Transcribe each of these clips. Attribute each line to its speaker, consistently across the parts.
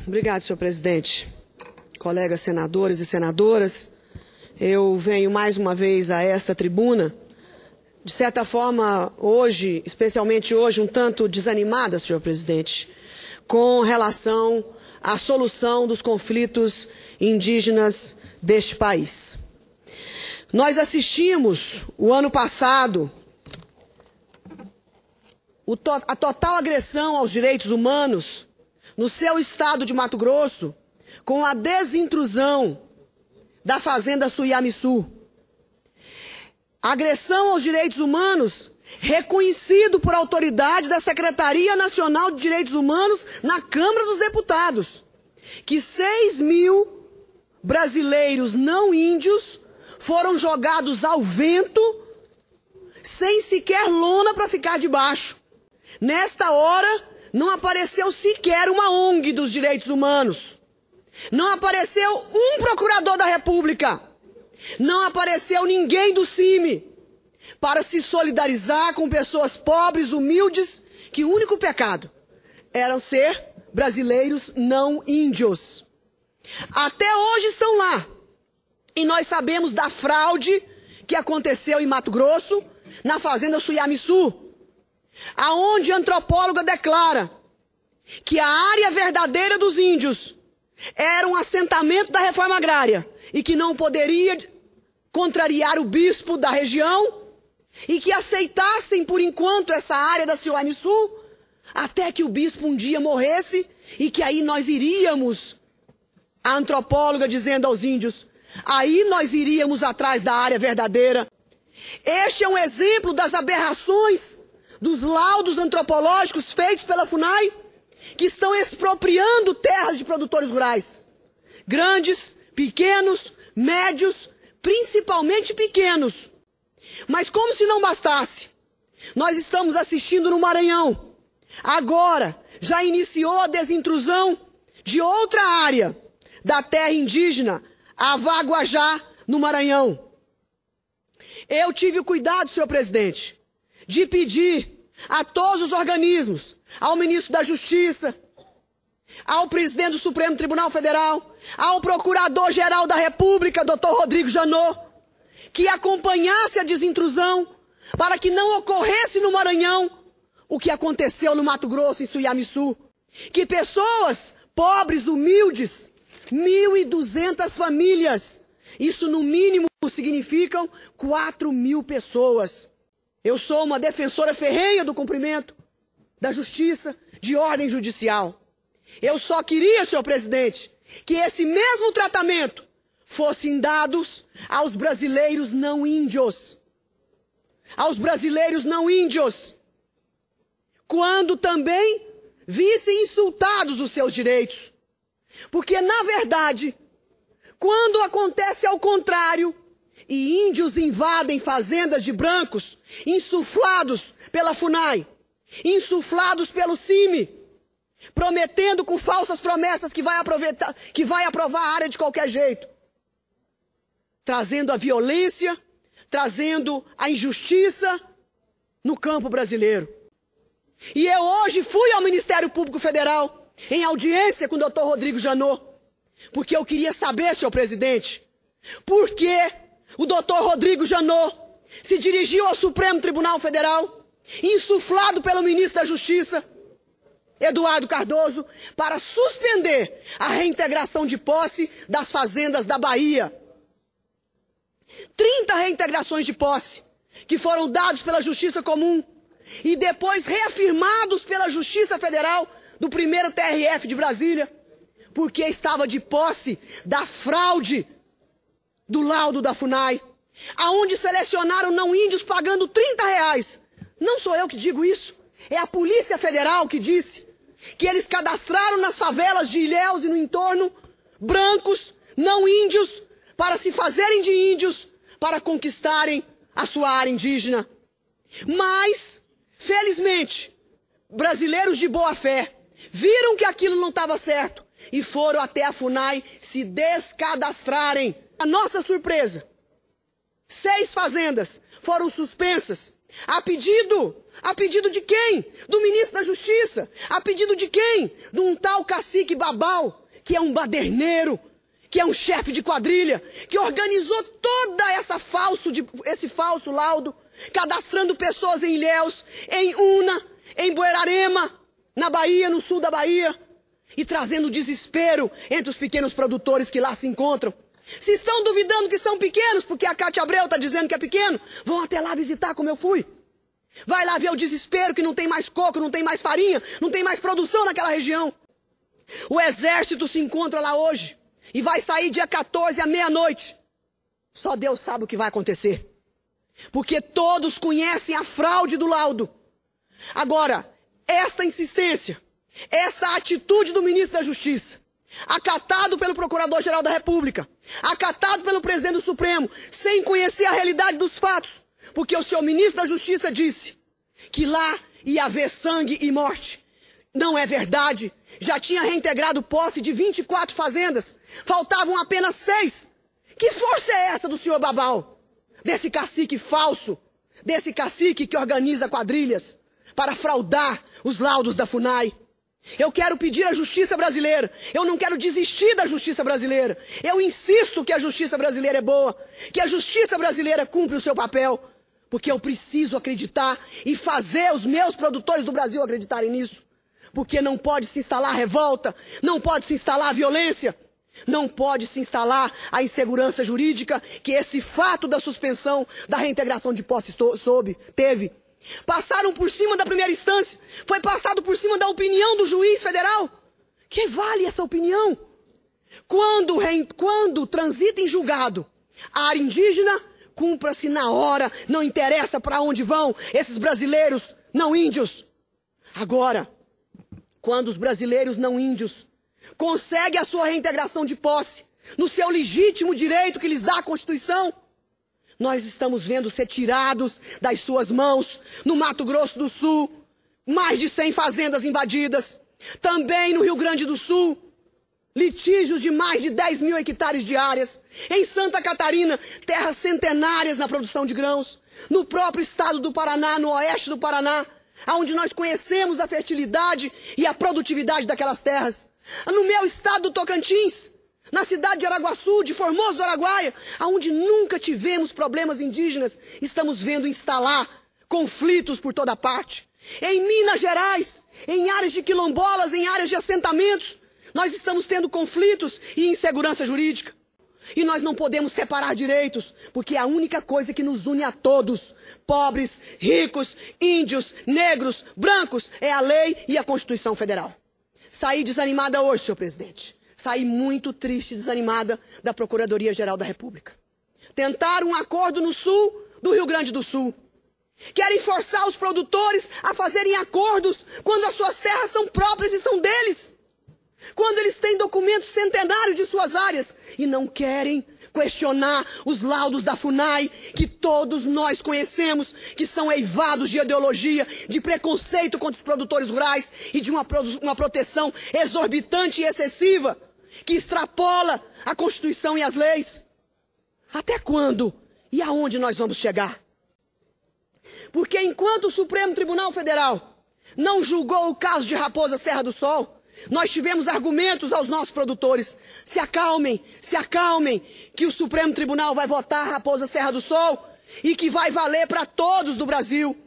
Speaker 1: Obrigado, senhor presidente. Colegas senadores e senadoras, eu venho mais uma vez a esta tribuna, de certa forma, hoje, especialmente hoje, um tanto desanimada, senhor presidente, com relação à solução dos conflitos indígenas deste país. Nós assistimos, o ano passado, a total agressão aos direitos humanos no seu estado de Mato Grosso, com a desintrusão da fazenda Suiamiçu. Agressão aos direitos humanos reconhecido por autoridade da Secretaria Nacional de Direitos Humanos na Câmara dos Deputados, que 6.000 brasileiros não índios foram jogados ao vento sem sequer lona para ficar debaixo. Nesta hora, não apareceu sequer uma ONG dos direitos humanos. Não apareceu um procurador da República. Não apareceu ninguém do CIMI para se solidarizar com pessoas pobres, humildes, que o único pecado era ser brasileiros não índios. Até hoje estão lá. E nós sabemos da fraude que aconteceu em Mato Grosso, na fazenda Suiamiçu, aonde a antropóloga declara que a área verdadeira dos índios era um assentamento da reforma agrária e que não poderia contrariar o bispo da região e que aceitassem por enquanto essa área da Suiamiçu até que o bispo um dia morresse e que aí nós iríamos, a antropóloga dizendo aos índios, aí nós iríamos atrás da área verdadeira. Este é um exemplo das aberrações dos laudos antropológicos feitos pela FUNAI, que estão expropriando terras de produtores rurais. Grandes, pequenos, médios, principalmente pequenos. Mas como se não bastasse, nós estamos assistindo no Maranhão. Agora, já iniciou a desintrusão de outra área da terra indígena, a Vaguajá, no Maranhão. Eu tive o cuidado, senhor presidente, de pedir a todos os organismos, ao ministro da Justiça, ao presidente do Supremo Tribunal Federal, ao procurador-geral da República, doutor Rodrigo Janot, que acompanhasse a desintrusão para que não ocorresse no Maranhão o que aconteceu no Mato Grosso, em Suiamiçu. Que pessoas pobres, humildes, 1.200 famílias, isso no mínimo significam 4.000 pessoas. Eu sou uma defensora ferrenha do cumprimento da justiça, de ordem judicial. Eu só queria, senhor presidente, que esse mesmo tratamento fossem dados aos brasileiros não índios. Aos brasileiros não índios. Quando também vissem insultados os seus direitos. Porque, na verdade, quando acontece ao contrário, e índios invadem fazendas de brancos, insuflados pela FUNAI, insuflados pelo CIMI, prometendo com falsas promessas que vai aprovar a área de qualquer jeito, trazendo a violência, trazendo a injustiça no campo brasileiro. E eu hoje fui ao Ministério Público Federal, em audiência com o doutor Rodrigo Janot, porque eu queria saber, senhor presidente, por que o doutor Rodrigo Janot se dirigiu ao Supremo Tribunal Federal, insuflado pelo ministro da Justiça, Eduardo Cardoso, para suspender a reintegração de posse das fazendas da Bahia. 30 reintegrações de posse que foram dados pela Justiça Comum e depois reafirmados pela Justiça Federal do primeiro TRF de Brasília, porque estava de posse da fraude do laudo da FUNAI, aonde selecionaram não índios pagando R$30. Não sou eu que digo isso, é a Polícia Federal que disse que eles cadastraram nas favelas de Ilhéus e no entorno brancos, não índios, para se fazerem de índios, para conquistarem a sua área indígena. Mas, felizmente, brasileiros de boa fé viram que aquilo não estava certo e foram até a FUNAI se descadastrarem. A nossa surpresa, 6 fazendas foram suspensas A pedido de quem? Do ministro da Justiça. A pedido de quem? De um tal cacique Babau, que é um baderneiro, que é um chefe de quadrilha, que organizou toda esse falso laudo, cadastrando pessoas em Ilhéus, em Una, em Buerarema, na Bahia, no sul da Bahia, e trazendo desespero entre os pequenos produtores que lá se encontram. Se estão duvidando que são pequenos, porque a Cátia Abreu está dizendo que é pequeno, vão até lá visitar como eu fui. Vai lá ver o desespero que não tem mais coco, não tem mais farinha, não tem mais produção naquela região. O exército se encontra lá hoje e vai sair dia 14 à meia-noite. Só Deus sabe o que vai acontecer. Porque todos conhecem a fraude do laudo. Agora, esta insistência, essa atitude do ministro da Justiça, acatado pelo Procurador-Geral da República, acatado pelo Presidente do Supremo, sem conhecer a realidade dos fatos, porque o senhor ministro da Justiça disse que lá ia haver sangue e morte. Não é verdade. Já tinha reintegrado posse de 24 fazendas. Faltavam apenas 6. Que força é essa do senhor Babau? Desse cacique falso, desse cacique que organiza quadrilhas para fraudar os laudos da FUNAI. Eu quero pedir à justiça brasileira. Eu não quero desistir da justiça brasileira. Eu insisto que a justiça brasileira é boa, que a justiça brasileira cumpre o seu papel, porque eu preciso acreditar e fazer os meus produtores do Brasil acreditarem nisso. Porque não pode se instalar revolta, não pode se instalar violência, não pode se instalar a insegurança jurídica que esse fato da suspensão da reintegração de posse teve. Passaram por cima da primeira instância, foi passado por cima da opinião do juiz federal. Que vale essa opinião? Quando transita em julgado a área indígena, cumpra-se na hora, não interessa para onde vão esses brasileiros não índios. Agora, quando os brasileiros não índios conseguem a sua reintegração de posse, no seu legítimo direito que lhes dá a Constituição, nós estamos vendo ser tirados das suas mãos, no Mato Grosso do Sul, mais de 100 fazendas invadidas. Também no Rio Grande do Sul, litígios de mais de 10 mil hectares de áreas. Em Santa Catarina, terras centenárias na produção de grãos. No próprio estado do Paraná, no oeste do Paraná, onde nós conhecemos a fertilidade e a produtividade daquelas terras. No meu estado do Tocantins, na cidade de Araguaçu, de Formoso do Araguaia, onde nunca tivemos problemas indígenas, estamos vendo instalar conflitos por toda parte. Em Minas Gerais, em áreas de quilombolas, em áreas de assentamentos, nós estamos tendo conflitos e insegurança jurídica. E nós não podemos separar direitos, porque a única coisa que nos une a todos, pobres, ricos, índios, negros, brancos, é a lei e a Constituição Federal. Saí desanimada hoje, senhor presidente. Saí muito triste e desanimada da Procuradoria-Geral da República. Tentaram um acordo no sul do Rio Grande do Sul. Querem forçar os produtores a fazerem acordos quando as suas terras são próprias e são deles. Quando eles têm documentos centenários de suas áreas e não querem questionar os laudos da FUNAI, que todos nós conhecemos, que são eivados de ideologia, de preconceito contra os produtores rurais e de uma proteção exorbitante e excessiva, que extrapola a Constituição e as leis. Até quando e aonde nós vamos chegar? Porque enquanto o Supremo Tribunal Federal não julgou o caso de Raposa Serra do Sol, nós tivemos argumentos aos nossos produtores. Se acalmem, que o Supremo Tribunal vai votar Raposa Serra do Sol e que vai valer para todos do Brasil.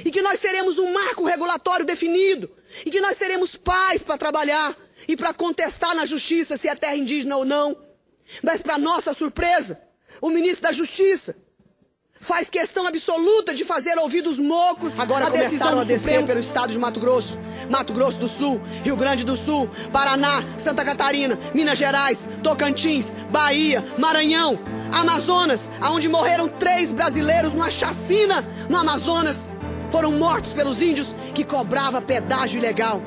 Speaker 1: E que nós teremos um marco regulatório definido. E que nós teremos paz para trabalhar e para contestar na justiça se é terra indígena ou não. Mas, para nossa surpresa, o ministro da Justiça faz questão absoluta de fazer ouvidos mocos. Agora começaram a descer pelo estado de Mato Grosso, Mato Grosso do Sul, Rio Grande do Sul, Paraná, Santa Catarina, Minas Gerais, Tocantins, Bahia, Maranhão, Amazonas, onde morreram 3 brasileiros numa chacina no Amazonas. Foram mortos pelos índios que cobravam pedágio ilegal.